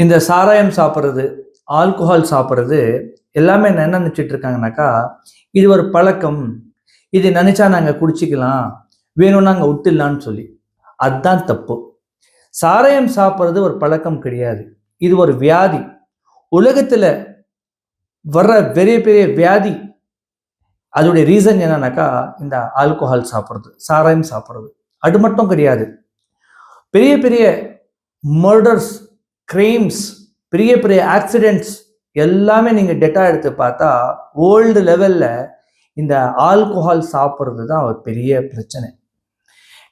இந்த சாராயம் சாப்பிட்றது, ஆல்கஹால் சாப்பிட்றது எல்லாமே என்ன நினச்சிட்டு இருக்காங்கனாக்கா, இது ஒரு பழக்கம். இது நினைச்சா நாங்க குடிச்சிக்கலாம். வேணும்னா நாங்க விட்டுடலான்னு சொல்லி. அதுதான் தப்பு. சாராயம் சாப்பிட்றது ஒரு பழக்கம் கிடையாது. இது ஒரு வியாதி. உலகத்துல வர்ற பெரிய பெரிய வியாதி அதோடைய ரீசன் என்னன்னாக்கா, இந்த ஆல்கஹால் சாப்பிட்றது, சாராயம் சாப்பிட்றது. அது மட்டும் கிடையாது. பெரிய பெரிய மர்டர்ஸ், கிரைம்ஸ், பெரிய பெரிய ஆக்சிடென்ட்ஸ் எல்லாமே நீங்க டெட்டா எடுத்து பார்த்தா வேர்ல்டு லெவல்ல இந்த ஆல்கஹால் சாப்பிட்றது தான் ஒரு பெரிய பிரச்சனை.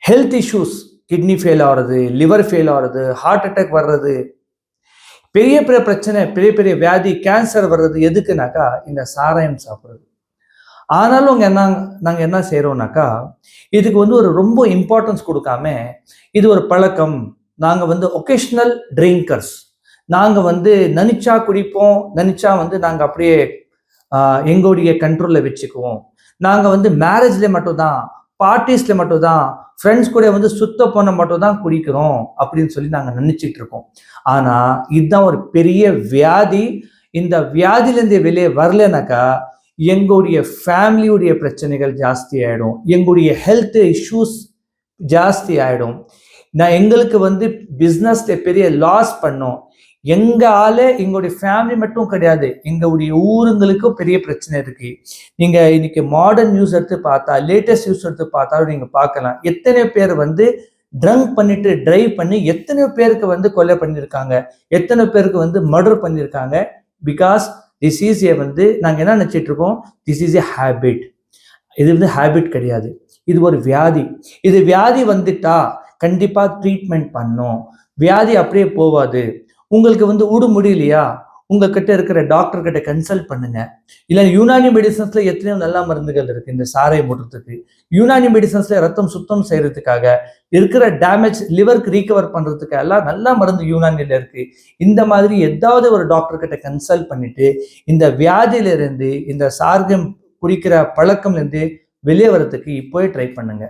ஹெல்த் இஷ்யூஸ், கிட்னி ஃபெயில் ஆகிறது, லிவர் ஃபெயில் ஆகிறது, ஹார்ட் அட்டாக் வர்றது, பெரிய பெரிய பிரச்சனை, பெரிய பெரிய வியாதி, கேன்சர் வர்றது எதுக்குனாக்கா இந்த சாராயம் சாப்பிட்றது. ஆனாலும் நாங்கள் என்ன செய்கிறோம்னாக்கா, இதுக்கு ஒரு ரொம்ப இம்பார்ட்டன்ஸ் கொடுக்காம, இது ஒரு பழக்கம், நாங்கள் ஒகேஷ்னல் ட்ரிங்கர்ஸ், நாங்கள் நினைச்சா குடிப்போம், நினைச்சா நாங்கள் அப்படியே எங்களுடைய கண்ட்ரோலில் வச்சுக்குவோம், நாங்கள் மேரேஜ்ல மட்டும்தான், பார்ட்டிஸ்ல மட்டும்தான், ஃப்ரெண்ட்ஸ் கூட சுத்த பண்ண மட்டும் தான் குடிக்கிறோம் அப்படின்னு சொல்லி நாங்கள் நினைச்சிட்டு இருக்கோம். ஆனால் இதுதான் ஒரு பெரிய வியாதி. இந்த வியாதியிலேருந்து வெளியே வரலனாக்கா எங்களுடைய ஃபேமிலியுடைய பிரச்சனைகள் ஜாஸ்தி ஆகிடும், எங்களுடைய ஹெல்த் இஷ்யூஸ் ஜாஸ்தி ஆகிடும். எங்களுக்கு பிஸ்னஸ்ல பெரிய லாஸ் பண்ணோம். எங்கால எங்களுடைய ஃபேமிலி மட்டும் கிடையாது, எங்களுடைய ஊருங்களுக்கும் பெரிய பிரச்சனை இருக்கு. நீங்க இன்னைக்கு மாடர்ன் நியூஸ் எடுத்து பார்த்தா, லேட்டஸ்ட் நியூஸ் எடுத்து பார்த்தாலும் நீங்க பார்க்கலாம், எத்தனை பேர் ட்ரங்க் பண்ணிட்டு டிரைவ் பண்ணி எத்தனை பேருக்கு கொலை பண்ணியிருக்காங்க, எத்தனை பேருக்கு மர்டர் பண்ணியிருக்காங்க. பிகாஸ் திஸ் இஸ் நாங்கள் என்ன நினச்சிட்டு இருக்கோம், திஸ் இஸ் ஏ ஹேபிட். இது ஹேபிட் கிடையாது, இது ஒரு வியாதி. இது வியாதி வந்துட்டா கண்டிப்பாக ட்ரீட்மெண்ட் பண்ணும். வியாதி அப்படியே போவாது. உங்களுக்கு விட முடியலையா, உங்ககிட்ட இருக்கிற டாக்டர் கிட்ட கன்சல்ட் பண்ணுங்க. இல்லை யூனானி மெடிசன்ஸ்ல எத்தனையோ நல்ல மருந்துகள் இருக்கு இந்த சாராயம் மூட்டுறதுக்கு. யூனானி மெடிசன்ஸ்ல ரத்தம் சுத்தம் செய்யறதுக்காக, இருக்கிற டேமேஜ் லிவருக்கு ரீகவர் பண்றதுக்கு எல்லாம் நல்ல மருந்து யூனானில இருக்கு. இந்த மாதிரி ஏதாவது ஒரு டாக்டர் கிட்ட கன்சல்ட் பண்ணிட்டு இந்த வியாதியிலிருந்து, இந்த சாராயம் குடிக்கிற பழக்கம்ல இருந்து வெளியே வரதுக்கு இப்போவே ட்ரை பண்ணுங்க.